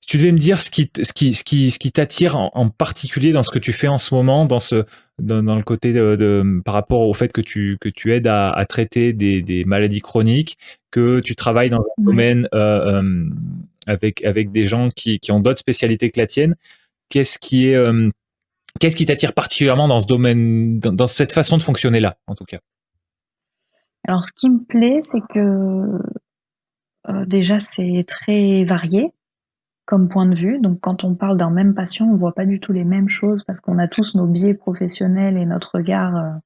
tu devais me dire ce qui t'attire en particulier dans ce que tu fais en ce moment, dans le côté par rapport au fait que tu aides à traiter des maladies chroniques, que tu travailles dans un Ouais. domaine avec des gens qui ont d'autres spécialités que la tienne. Qu'est-ce qui est, qu'est-ce qui t'attire particulièrement dans ce domaine, dans cette façon de fonctionner là, en tout cas? Alors ce qui me plaît, c'est que, déjà c'est très varié comme point de vue. Donc quand on parle d'un même patient, on voit pas du tout les mêmes choses parce qu'on a tous nos biais professionnels et notre regard,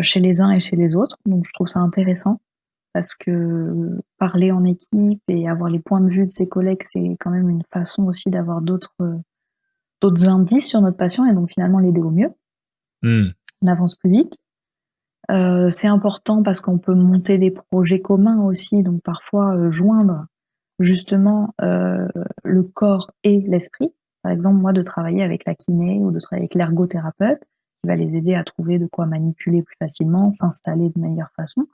chez les uns et chez les autres. Donc je trouve ça intéressant parce que parler en équipe et avoir les points de vue de ses collègues, c'est quand même une façon aussi d'avoir d'autres indices sur notre patient et donc finalement l'aider au mieux. Mmh. On avance plus vite. C'est important parce qu'on peut monter des projets communs aussi, donc parfois, joindre justement, le corps et l'esprit. Par exemple, moi, de travailler avec la kiné ou de travailler avec l'ergothérapeute, qui va les aider à trouver de quoi manipuler plus facilement, s'installer de meilleure façon.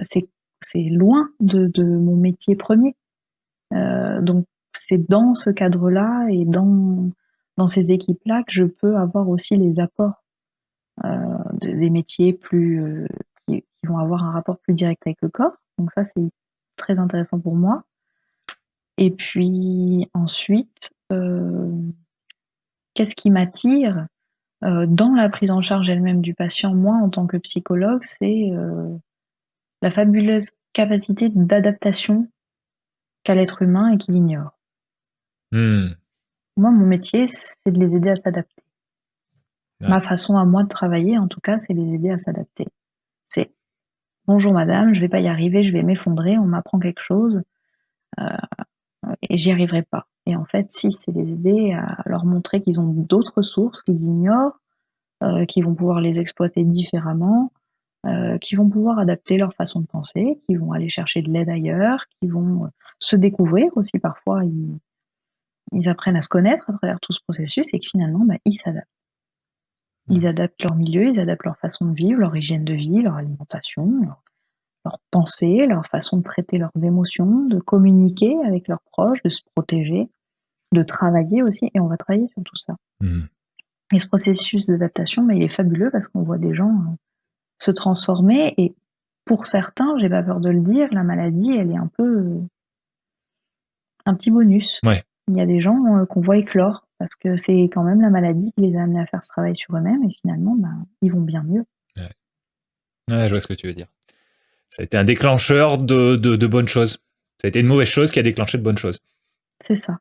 C'est loin de mon métier premier. Donc c'est dans ce cadre-là et dans ces équipes-là que je peux avoir aussi les apports, des métiers qui vont avoir un rapport plus direct avec le corps. Donc ça, c'est très intéressant pour moi. Et puis ensuite, qu'est-ce qui m'attire, dans la prise en charge elle-même du patient, moi, en tant que psychologue, c'est, la fabuleuse capacité d'adaptation qu'a l'être humain et qu'il ignore. Mmh. Moi, mon métier, c'est de les aider à s'adapter. Ouais. Ma façon à moi de travailler, en tout cas, c'est les aider à s'adapter. C'est: «Bonjour madame, je vais pas y arriver, je vais m'effondrer, on m'apprend quelque chose, heu et j'y arriverai pas». Et en fait, si, c'est les aider à leur montrer qu'ils ont d'autres sources qu'ils ignorent, qu'ils vont pouvoir les exploiter différemment, qu'ils vont pouvoir adapter leur façon de penser, qu'ils vont aller chercher de l'aide ailleurs, qu'ils vont, se découvrir aussi. Parfois, ils apprennent à se connaître à travers tout ce processus et que finalement, bah, ils s'adaptent. Ils Ouais. adaptent leur milieu, ils adaptent leur façon de vivre, leur hygiène de vie, leur alimentation, leur pensée, leur façon de traiter leurs émotions, de communiquer avec leurs proches, de se protéger, de travailler aussi et on va travailler sur tout ça. Mmh. Et ce processus d'adaptation, bah, il est fabuleux parce qu'on voit des gens, se transformer et pour certains, j'ai pas peur de le dire, la maladie, elle est un peu, un petit bonus. Ouais. Il y a des gens, qu'on voit éclore parce que c'est quand même la maladie qui les a amenés à faire ce travail sur eux-mêmes et finalement, ben, ils vont bien mieux. Ouais. Ouais, je vois ce que tu veux dire. Ça a été un déclencheur de bonnes choses. Ça a été une mauvaise chose qui a déclenché de bonnes choses. C'est ça.